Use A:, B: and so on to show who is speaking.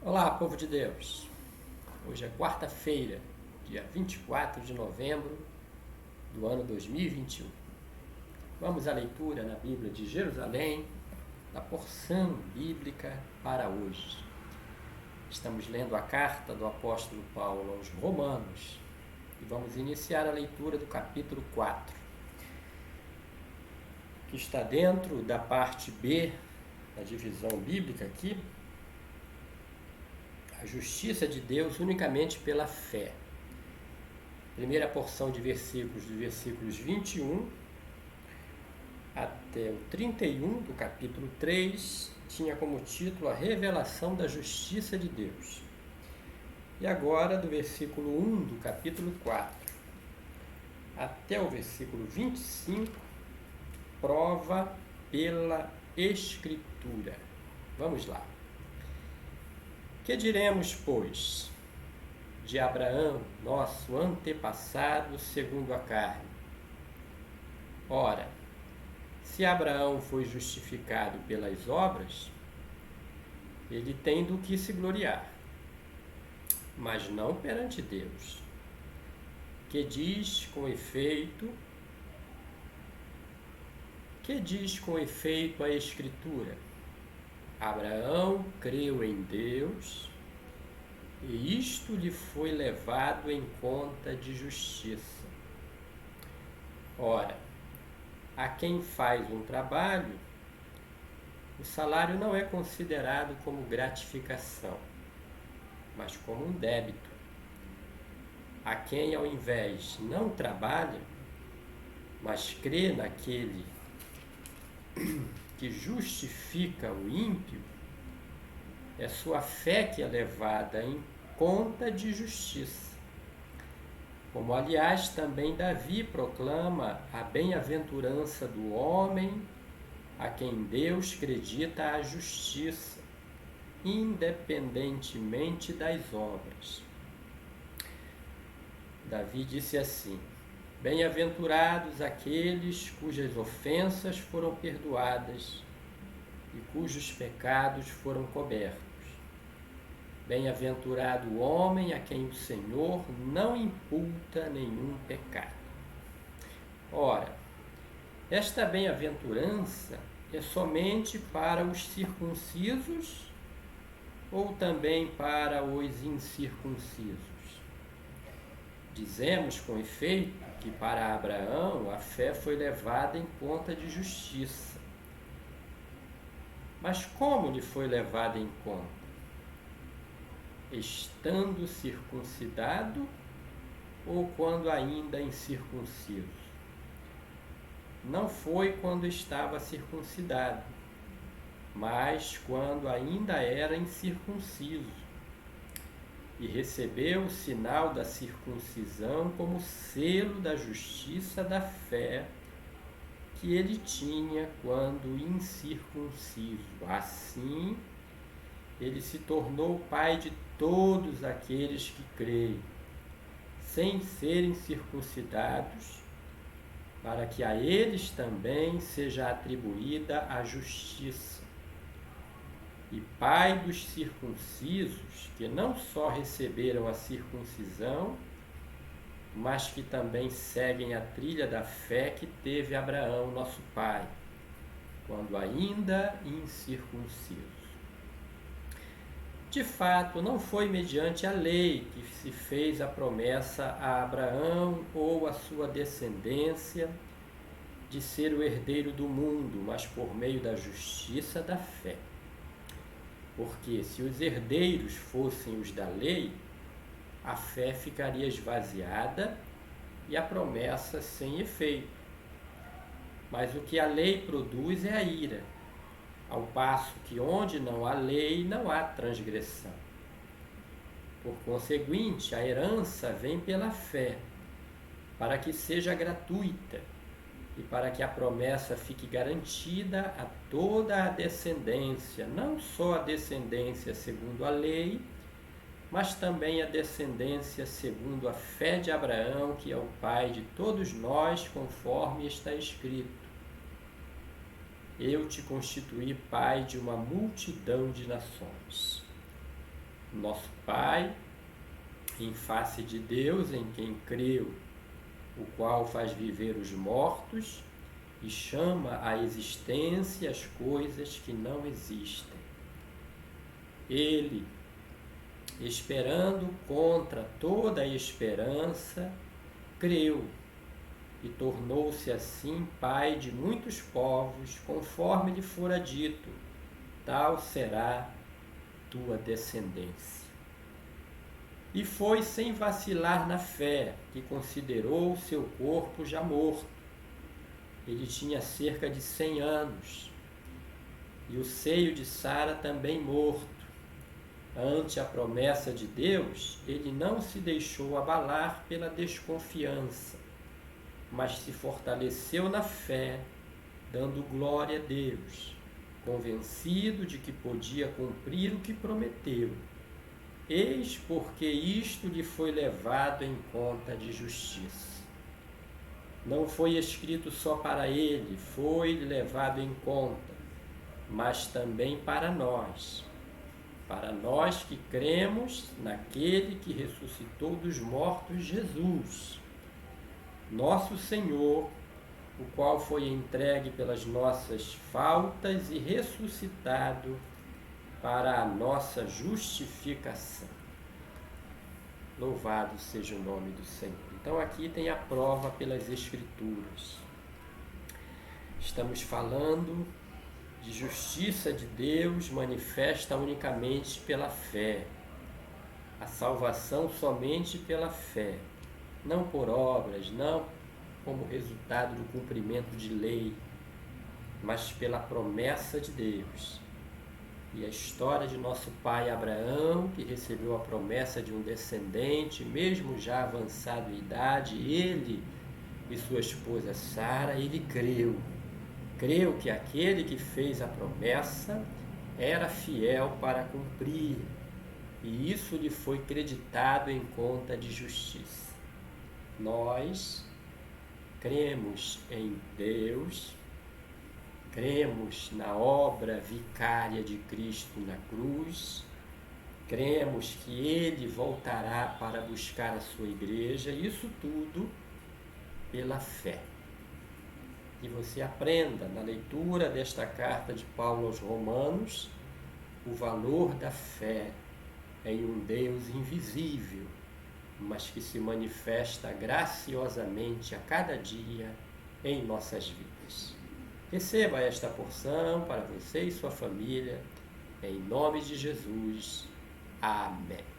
A: Olá, povo de Deus! Hoje é quarta-feira, dia 24 de novembro do ano 2021. Vamos à leitura na Bíblia de Jerusalém, da porção bíblica para hoje. Estamos lendo a carta do apóstolo Paulo aos Romanos e vamos iniciar a leitura do capítulo 4, que está dentro da parte B da divisão bíblica aqui. A justiça de Deus unicamente pela fé. Primeira porção de versículos, dos versículos 21 até o 31 do capítulo 3, tinha como título a revelação da justiça de Deus. E agora, do versículo 1 do capítulo 4 até o versículo 25, prova pela Escritura. Vamos lá. Que diremos, pois, de Abraão, nosso antepassado segundo a carne? Ora, se Abraão foi justificado pelas obras, ele tem do que se gloriar, mas não perante Deus, que diz com efeito a Escritura: Abraão creu em Deus, e isto lhe foi levado em conta de justiça. Ora, a quem faz um trabalho, o salário não é considerado como gratificação, mas como um débito. A quem, ao invés, não trabalha, mas crê naquele que justifica o ímpio, é sua fé que é levada em conta de justiça. Como, aliás, também Davi proclama a bem-aventurança do homem a quem Deus acredita a justiça, independentemente das obras. Davi disse assim: Bem-aventurados aqueles cujas ofensas foram perdoadas e cujos pecados foram cobertos. Bem-aventurado o homem a quem o Senhor não imputa nenhum pecado. Ora, esta bem-aventurança é somente para os circuncisos ou também para os incircuncisos? Dizemos com efeito que para Abraão a fé foi levada em conta de justiça. Mas como lhe foi levada em conta? Estando circuncidado ou quando ainda incircunciso? Não foi quando estava circuncidado, mas quando ainda era incircunciso, e recebeu o sinal da circuncisão como selo da justiça da fé que ele tinha quando incircunciso. Assim, ele se tornou pai de todos aqueles que creem, sem serem circuncidados, para que a eles também seja atribuída a justiça. E pai dos circuncisos, que não só receberam a circuncisão, mas que também seguem a trilha da fé que teve Abraão, nosso pai, quando ainda incircunciso. De fato, não foi mediante a lei que se fez a promessa a Abraão ou a sua descendência de ser o herdeiro do mundo, mas por meio da justiça da fé. Porque se os herdeiros fossem os da lei, a fé ficaria esvaziada e a promessa sem efeito. Mas o que a lei produz é a ira, ao passo que onde não há lei, não há transgressão. Por conseguinte, a herança vem pela fé, para que seja gratuita e para que a promessa fique garantida a toda a descendência, não só a descendência segundo a lei, mas também a descendência segundo a fé de Abraão, que é o pai de todos nós, conforme está escrito: Eu te constituí pai de uma multidão de nações. nosso Pai, em face de Deus em quem creu, o qual faz viver os mortos e chama à existência as coisas que não existem. Ele, esperando contra toda a esperança, creu e tornou-se assim pai de muitos povos, conforme lhe fora dito: tal será tua descendência. E foi sem vacilar na fé, que considerou o seu corpo já morto. Ele tinha cerca de 100 anos, e o seio de Sara também morto. Ante a promessa de Deus, ele não se deixou abalar pela desconfiança, mas se fortaleceu na fé, dando glória a Deus, convencido de que podia cumprir o que prometeu. Eis porque isto lhe foi levado em conta de justiça. Não foi escrito só para ele, foi levado em conta, mas também para nós que cremos naquele que ressuscitou dos mortos, Jesus, nosso Senhor, o qual foi entregue pelas nossas faltas e ressuscitado para a nossa justificação. Louvado seja o nome do Senhor. Então aqui tem a prova pelas Escrituras. Estamos falando de justiça de Deus manifesta unicamente pela fé. A salvação somente pela fé, não por obras, não como resultado do cumprimento de lei, mas pela promessa de Deus. E a história de nosso pai Abraão, que recebeu a promessa de um descendente, mesmo já avançado em idade, ele e sua esposa Sara, ele creu que aquele que fez a promessa era fiel para cumprir, e isso lhe foi creditado em conta de justiça. Nós cremos em Deus, cremos na obra vicária de Cristo na cruz, cremos que Ele voltará para buscar a sua igreja, isso tudo pela fé. Que você aprenda na leitura desta carta de Paulo aos Romanos o valor da fé em um Deus invisível, mas que se manifesta graciosamente a cada dia em nossas vidas. Receba esta porção para você e sua família, em nome de Jesus. Amém.